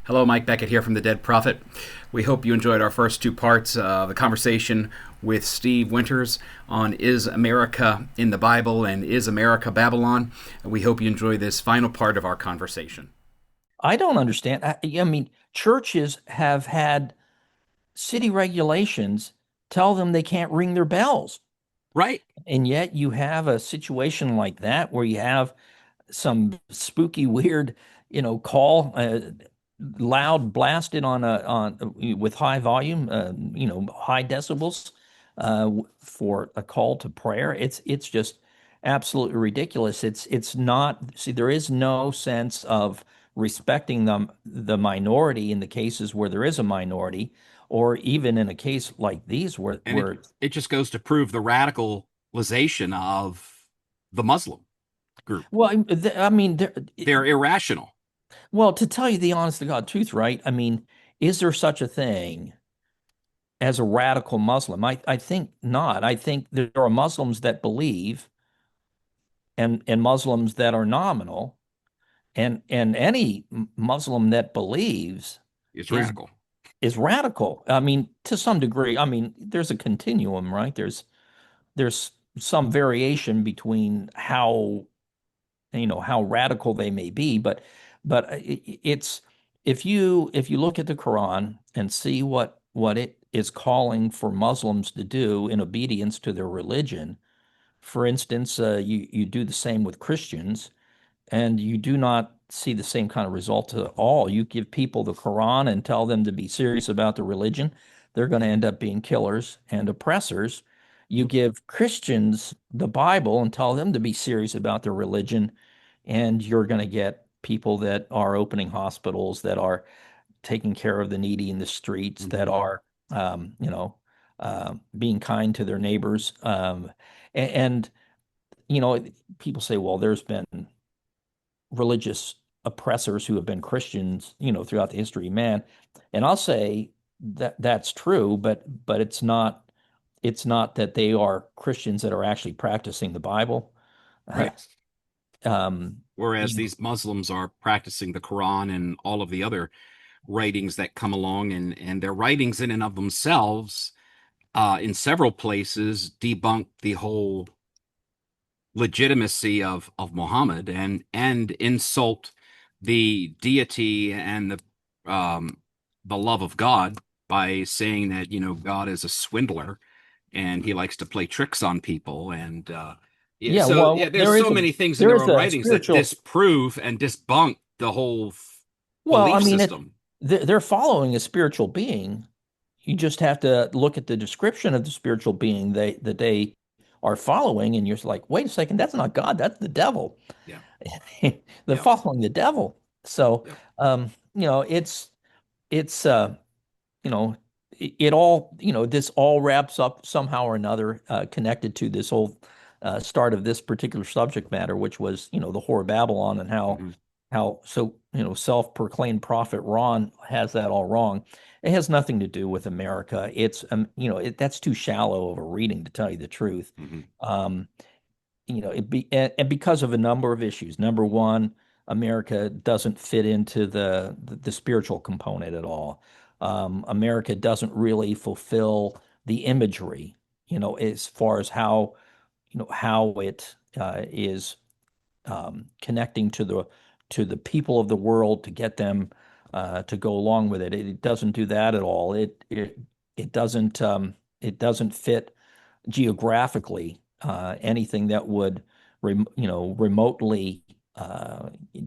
Hello, Mike Beckett here from The Dead Prophet. We hope you enjoyed our first two parts of the conversation with Steve Winters on Is America in the Bible and Is America Babylon? We hope you enjoy this final part of our conversation. I don't understand. I mean, churches have had city regulations tell them they can't ring their bells. Right. And yet you have a situation like that where you have some spooky, weird, call loud blasted on with high volume, high decibels for a call to prayer. It's just absolutely ridiculous. It's not, see, there is no sense of respecting the minority in the cases where there is a minority, or even in a case like these where And it just goes to prove the radicalization of the Muslim group. I mean, They're irrational. well, to tell you the honest to God truth, right? I mean, is there such a thing as a radical Muslim? I think not. I think there are Muslims that believe and Muslims that are nominal, and any Muslim that believes It's is radical. is radical. I mean, to some degree. I mean, there's a continuum, right? There's some variation between how radical they may be, but it's if you look at the Quran and see what it is calling for Muslims to do in obedience to their religion. For instance, you do the same with Christians, and you do not see the same kind of result at all. You give people the Quran and tell them to be serious about the religion, they're going to end up being killers and oppressors. You give Christians the Bible and tell them to be serious about their religion, and you're going to get people that are opening hospitals, that are taking care of the needy in the streets, that Mhm. are, being kind to their neighbors. And, you know, people say, well, there's been religious oppressors who have been Christians, throughout the history of man. And I'll say that that's true, but it's not that they are Christians that are actually practicing the Bible. Uh, Right. um, Whereas you these Muslims are practicing the Quran and all of the other writings that come along, and their writings in and of themselves, in several places, debunk the whole legitimacy of Muhammad and insult the deity and the love of God by saying that God is a swindler and he likes to play tricks on people and yeah, yeah, so yeah, well, there's so many things in there their is own a writings that spiritual. disprove and disbunk the whole Well, I belief mean, system. they're following a spiritual being. You just have to look at the description of the spiritual being they are following, and you're like, wait a second, that's not God, that's the devil. Yeah. They're Yeah. following the devil. So, Yeah. it's you know, it all, this all wraps up somehow or another, connected to this whole start of this particular subject matter, which was, the Whore of Babylon, and how Hmm. self-proclaimed prophet Ron has that all wrong. It has nothing to do with America. It's that's too shallow of a reading, to tell you the truth. Hmm. Um, and because of a number of issues. Number one, America doesn't fit into the spiritual component at all. America doesn't really fulfill the imagery, as far as how it is connecting to the people of the world to get them to go along with it. It doesn't do that at all. It doesn't fit geographically, anything that would remotely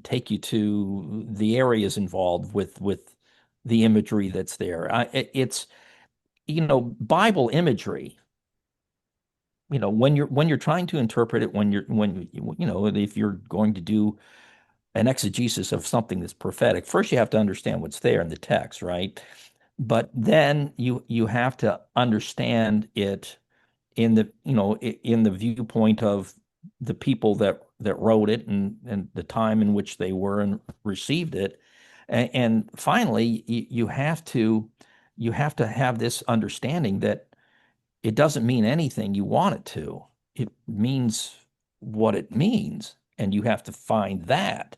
take you to the areas involved with the imagery that's there. It's Bible imagery. When you're trying to interpret it, if you're going to do an exegesis of something that's prophetic, first you have to understand what's there in the text, right? But then you have to understand it in the viewpoint of the people that wrote it, and the time in which they were and received it. And finally, you have to have this understanding that it doesn't mean anything you want it to. It means what it means, and you have to find that.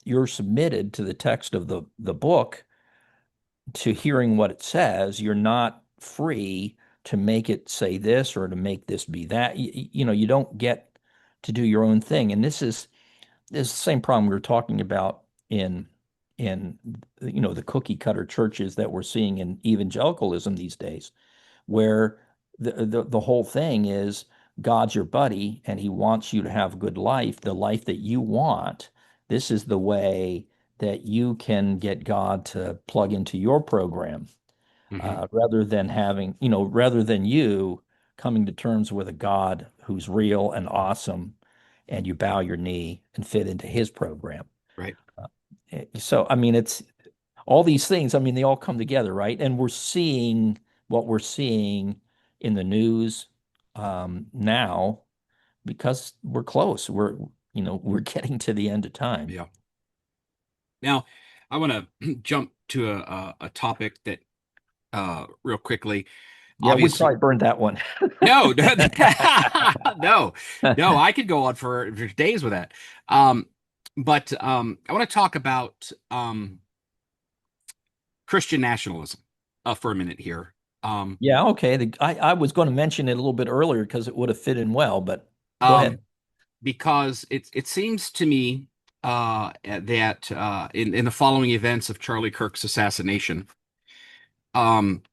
you're submitted to the text of the book, to hearing what it says. You're not free to make it say this or to make this be that. You don't get to do your own thing. And this is the same problem we were talking about in in the cookie cutter churches that we're seeing in evangelicalism these days, where the whole thing is God's your buddy and he wants you to have a good life, the life that you want. This is the way that you can get God to plug into your program, Hmm. rather than you coming to terms with a God who's real and awesome, and you bow your knee and fit into his program. Right. So, I mean, it's all these things. I mean, they all come together, right? And we're seeing what we're seeing in the news now, because we're close. We're getting to the end of time. Yeah. Now, I want to jump to a topic that real quickly. Yeah, we Obviously, probably burned that one. no, no, no. I could go on for days with that. Um, but I want to talk about Christian nationalism for a minute here. Um, Yeah, okay. I was going to mention it a little bit earlier because it would have fit in well, but go ahead. um, because it seems to me that in the following events of Charlie Kirk's assassination, um,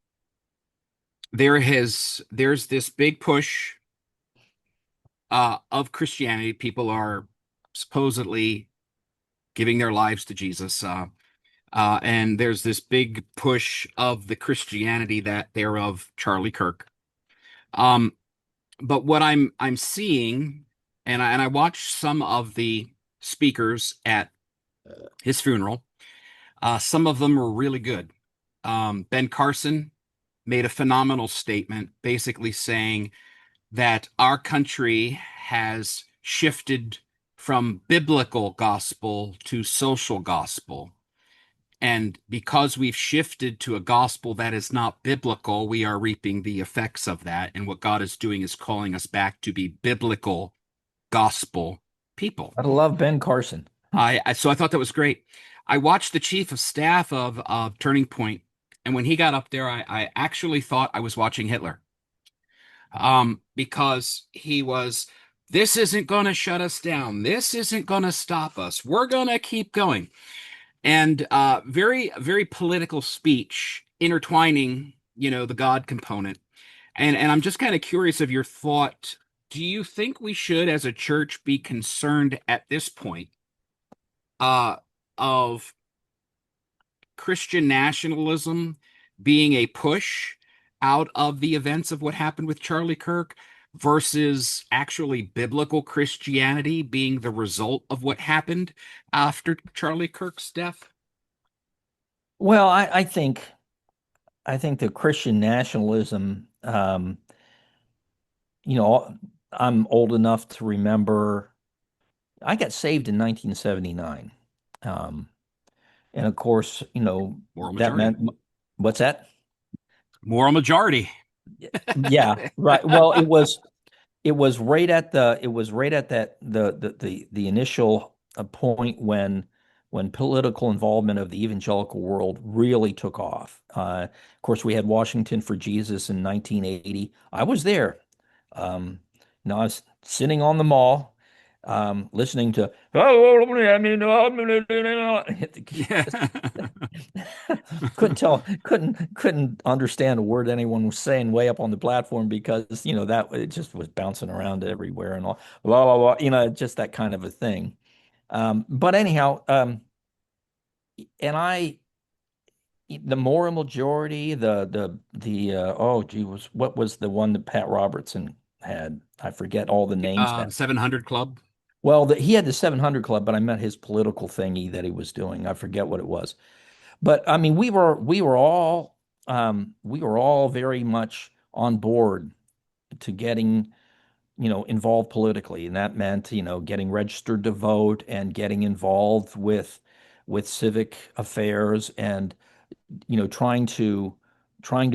there's this big push of Christianity. People are supposedly giving their lives to Jesus, and there's this big push of the Christianity that they're of Charlie Kirk. Um, but what I'm seeing, and I watched some of the speakers at his funeral. Some of them were really good. Ben Carson made a phenomenal statement, basically saying that our country has shifted from biblical gospel to social gospel. And because we've shifted to a gospel that is not biblical, we are reaping the effects of that. And what God is doing is calling us back to be biblical gospel people. I love Ben Carson. So I thought that was great. I watched the chief of staff of Turning Point, and when he got up there, I actually thought I was watching Hitler. Because he was, this isn't going to shut us down. This isn't going to stop us. We're going to keep going. And very, very political speech intertwining, the God component. And I'm just kind of curious of your thought. Do you think we should, as a church, be concerned at this point uh, of Christian nationalism being a push out of the events of what happened with Charlie Kirk versus actually biblical Christianity being the result of what happened after Charlie Kirk's death? Well, I think the Christian nationalism, you know, I'm old enough to remember I got saved in 1979. Um, and of course, Moral that majority. meant what's that? Moral majority. Yeah, right. Well, it was right at that the initial point when political involvement of the evangelical world really took off. Of course, we had Washington for Jesus in 1980. I was there. I was sitting on the mall, listening to Yeah. couldn't understand a word anyone was saying way up on the platform, because that it just was bouncing around everywhere and all blah blah blah, just that kind of a thing. But anyhow, and I the moral majority, the oh gee, what was the one that Pat Robertson had? I forget all the names now. The 700 Club. Well, he had the 700 Club, but I meant his political thingy that he was doing. I forget what it was. But I mean, we were all very much on board to getting, involved politically, and that meant, getting registered to vote and getting involved with civic affairs, and trying to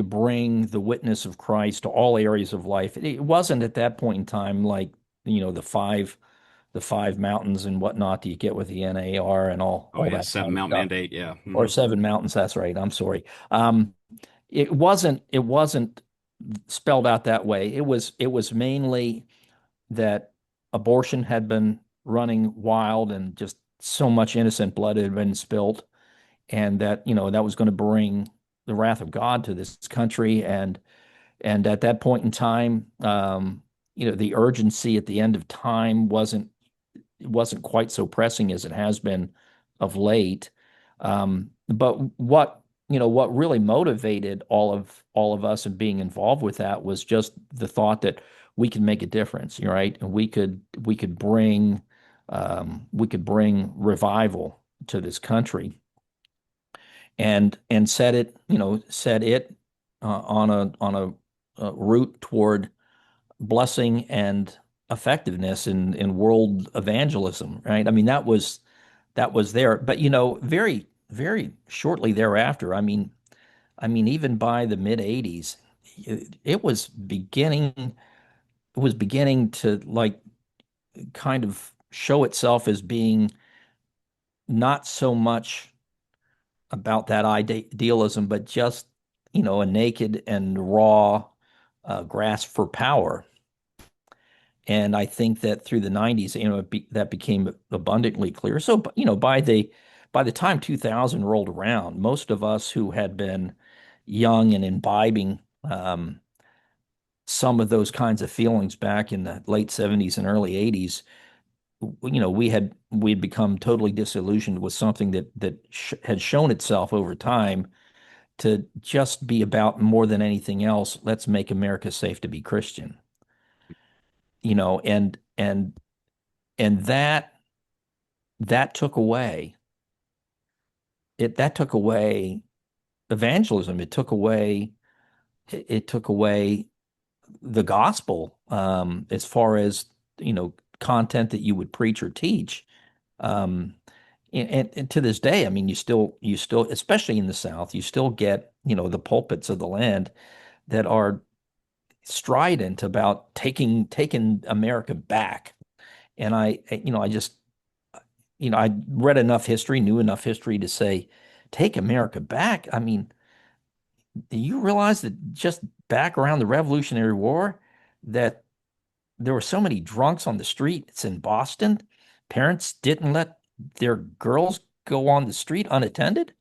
bring the witness of Christ to all areas of life. It wasn't at that point in time like, the the five mountains and whatnot that you get with the NAR and Oh all yeah, that seven kind of mount stuff. mandate. Yeah. Or Hmm. seven mountains, that's right. I'm sorry. It wasn't spelled out that way. It was mainly that abortion had been running wild and just so much innocent blood had been spilled, and that that was going to bring the wrath of God to this country. And at that point in time, the urgency at the end of time wasn't quite so pressing as it has been of late. But what really motivated all of us in being involved with that was just the thought that we could make a difference, right? And we could bring revival to this country and set it on a route toward blessing and effectiveness in world evangelism, right? I mean, that was there, but very very shortly thereafter. I mean, even by the mid '80s, it was beginning to like kind of show itself as being not so much about that idealism, but just a naked and raw grasp for power. And I think that through the '90s, that became abundantly clear. So, by the time 2000 rolled around, most of us who had been young and imbibing some of those kinds of feelings back in the late '70s and early '80s, we had become totally disillusioned with something that had shown itself over time to just be about more than anything else. Let's make America safe to be Christian. And that took away evangelism. It took away the gospel, as far as content that you would preach or teach. um and to this day, I mean, you still, especially in the South, you still get the pulpits of the land that are strident about taking America back. And I just I read enough history, knew enough history to say, take America back. I mean, do you realize that just back around the Revolutionary War, that there were so many drunks on the streets in Boston, parents didn't let their girls go on the street unattended?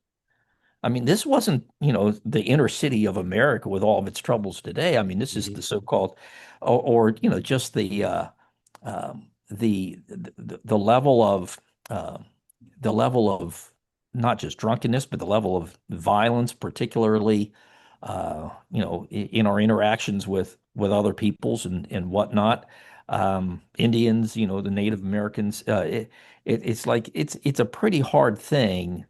I mean, this wasn't, the inner city of America with all of its troubles today. I mean, this is Hmm. the so-called, or just the uh, level of not just drunkenness, but the level of violence, particularly, in our interactions with other peoples and whatnot. Indians, the Native Americans. It's like it's a pretty hard thing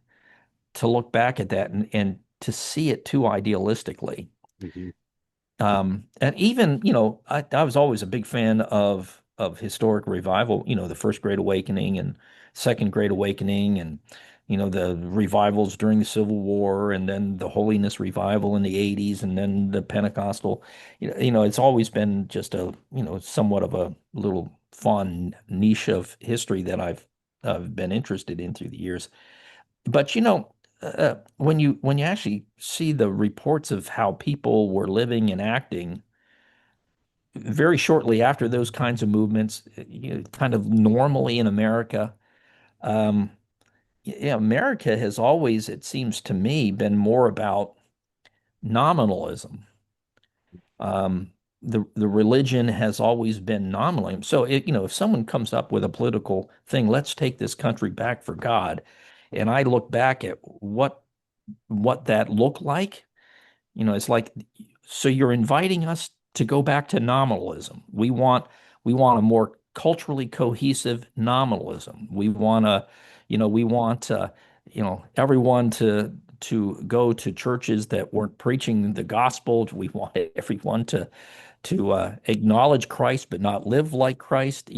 to look back at that and to see it too idealistically. Hmm. And even, I was always a big fan of historic revival, the First Great Awakening and Second Great Awakening, and the revivals during the Civil War, and then the Holiness Revival in the '80s, and then the Pentecostal. It's always been just a, somewhat of a little fun niche of history that I've been interested in through the years. But when you actually see the reports of how people were living and acting very shortly after those kinds of movements, kind of normally in America, um, yeah, America has always, it seems to me, been more about nominalism. Um, the religion has always been nominal. So if someone comes up with a political thing, let's take this country back for God, and I look back at what that looked like. It's like, so you're inviting us to go back to nominalism. We want a more culturally cohesive nominalism. We want everyone to go to churches that weren't preaching the gospel. We want everyone to acknowledge Christ but not live like Christ.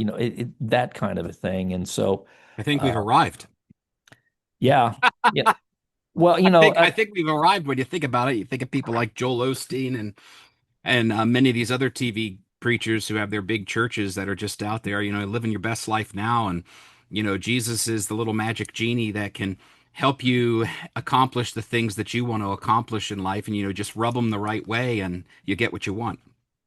That kind of a thing. And so, I think we've uh, arrived. yeah, yeah. Well, I think we've arrived when you think about it. You think of people like Joel Osteen and many of these other TV preachers who have their big churches that are just out there, living your best life now. And, Jesus is the little magic genie that can help you accomplish the things that you want to accomplish in life. And, just rub them the right way and you get what you want.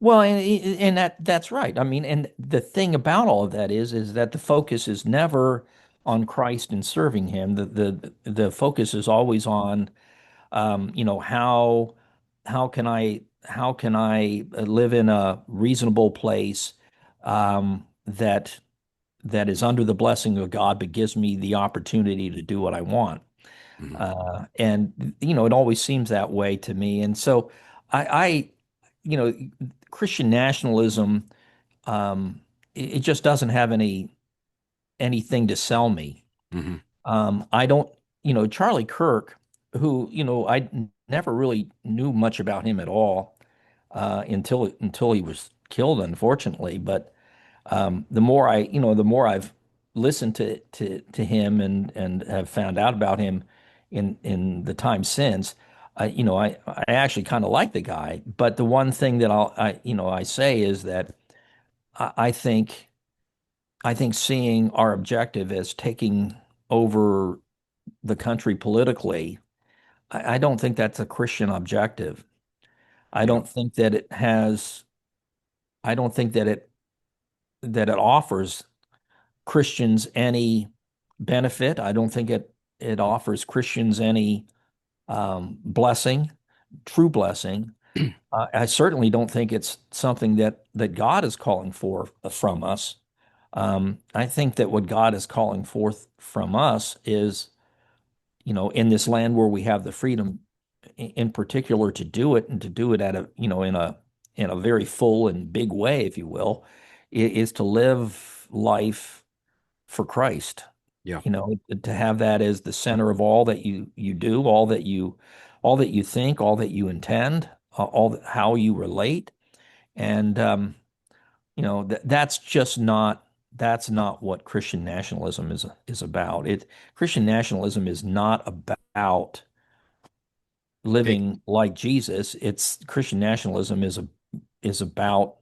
Well, and that's right. I mean, and the thing about all of that is that the focus is never on Christ and serving him. The focus is always on how can I live in a reasonable place that is under the blessing of God, but gives me the opportunity to do what I want. Mhm. And it always seems that way to me. And so I you know, Christian nationalism, it just doesn't have anything to sell me. Mhm. I don't, Charlie Kirk, who, never really knew much about him at all until he was killed, unfortunately. But the more I've listened to him and have found out about him in the time since, I actually kind of like the guy. But the one thing that I say is that I, I think I think seeing our objective as taking over the country politically, I don't think that's a Christian objective. I Yeah. don't think that it has, I don't think that it offers Christians any benefit. I don't think it offers Christians any blessing, true blessing. I certainly don't think it's something that God is calling for from us. I think that what God is calling forth from us is, in this land where we have the freedom, in particular, to do it and to do it at in a very full and big way, if you will, is to live life for Christ. Yeah. To have that as the center of all that you do, all that you think, all that you intend, how you relate, and that's not what Christian nationalism is about. Christian nationalism is not about Take living like Jesus. It's Christian nationalism is about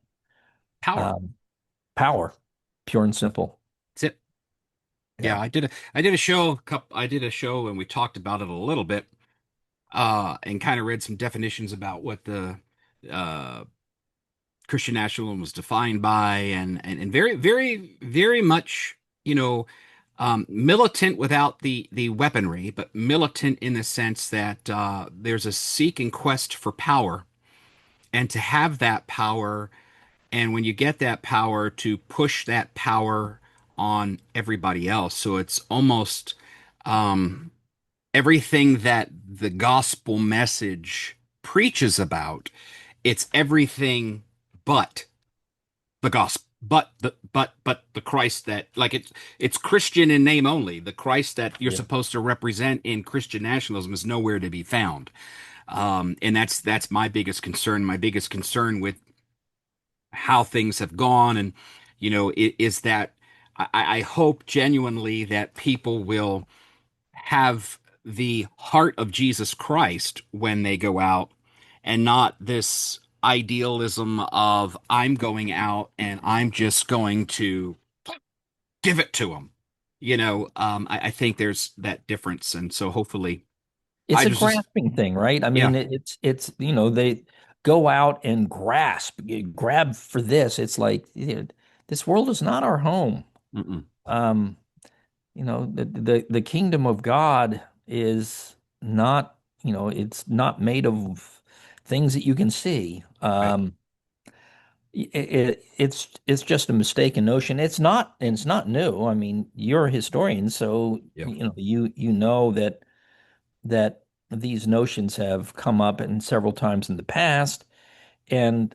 power. um, power, pure and simple. That's it. Yeah, Yeah. I did a show and we talked about it a little bit, and kind of read some definitions about what the uh Christian nationalism was defined by, and very, very, very much, militant without the weaponry, but militant in the sense that there's a seek and quest for power, and to have that power, and when you get that power, to push that power on everybody else. So it's almost everything that the gospel message preaches about. It's everything but the gospel, but the Christ that, like, it's Christian in name only. The Christ that you're Yeah. supposed to represent in Christian nationalism is nowhere to be found. And that's my biggest concern. My biggest concern with how things have gone, and is that I hope genuinely that people will have the heart of Jesus Christ when they go out, and not this idealism of I'm going out and I'm just going to give it to them. I think there's that difference, and so hopefully, It's I a just grasping thing, right? I yeah. mean, it's they go out and grasp, grab for this. It's like, this world is not our home. Mm-mm. Um, the kingdom of God is not, it's not made of things that you can see. Right. It's just a mistaken notion. It's not new. I mean, you're a historian, so Yeah. you know that these notions have come up in several times in the past, and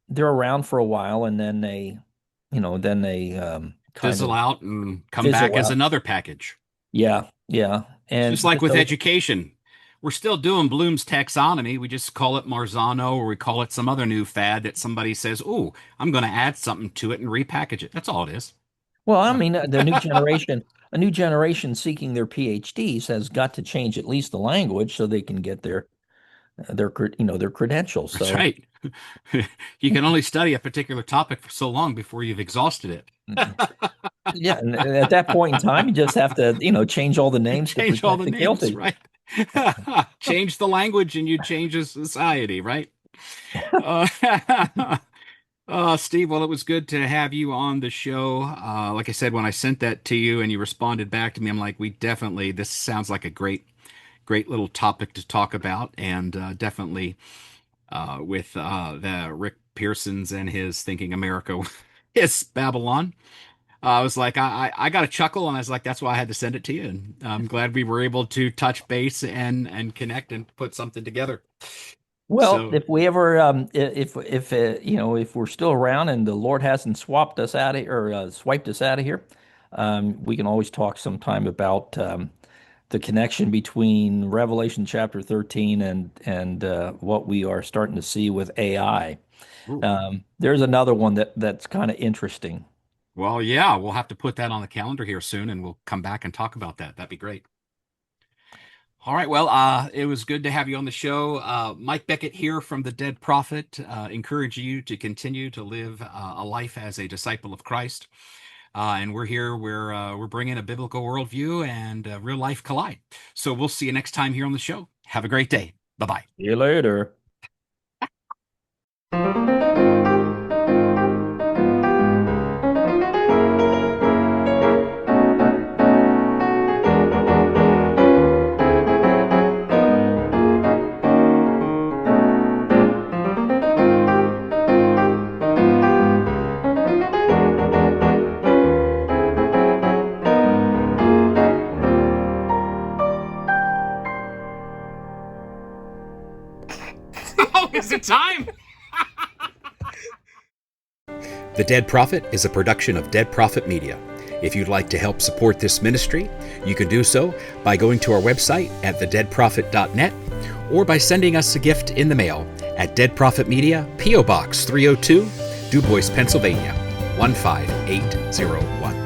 they're around for a while, and then they kind Fizzle of out and come back fizzle as out. another package. Yeah, yeah. It's just And like with so, education. We're still doing Bloom's taxonomy. We just call it Marzano, or we call it some other new fad that somebody says, "Oh, I'm going to add something to it and repackage it." That's all it is. well, I mean, a new generation seeking their PhDs has got to change at least the language so they can get their their credentials. That's So right. You can only study a particular topic for so long before you've exhausted it. yeah, and at that point in time, you just have to, change all the names to Change all protect the the names, guilty. right? Change the language and you change the society, right? Uh, Steve, well, it was good to have you on the show. Like I said, when I sent that to you and you responded back to me, I'm like, this sounds like a great little topic to talk about. And definitely with the Rick Pearson's and his Thinking America is Babylon. I was like, I got a chuckle, and I was like, that's why I had to send it to you. And I'm glad we were able to touch base and connect and put something together. Well, So, if we ever, if if we're still around and the Lord hasn't swapped us out of or swiped us out of here, we can always talk sometime about the connection between Revelation chapter 13 and what we are starting to see with AI. ooh. There's another one that's kind of interesting. Well, yeah, we'll have to put that on the calendar here soon, and we'll come back and talk about that. That'd be great. All right. Well, it was good to have you on the show. Mike Beckett here from The Dead Prophet. Encourage you to continue to live a life as a disciple of Christ. And we're here. We're bringing a biblical worldview and real life collide. So we'll see you next time here on the show. Have a great day. Bye bye. See you later. Oh, is it time? The Dead Prophet is a production of Dead Prophet Media. If you'd like to help support this ministry, you can do so by going to our website at thedeadprophet.net or by sending us a gift in the mail at Dead Prophet Media, P.O. Box 302, Du Bois, Pennsylvania 15801.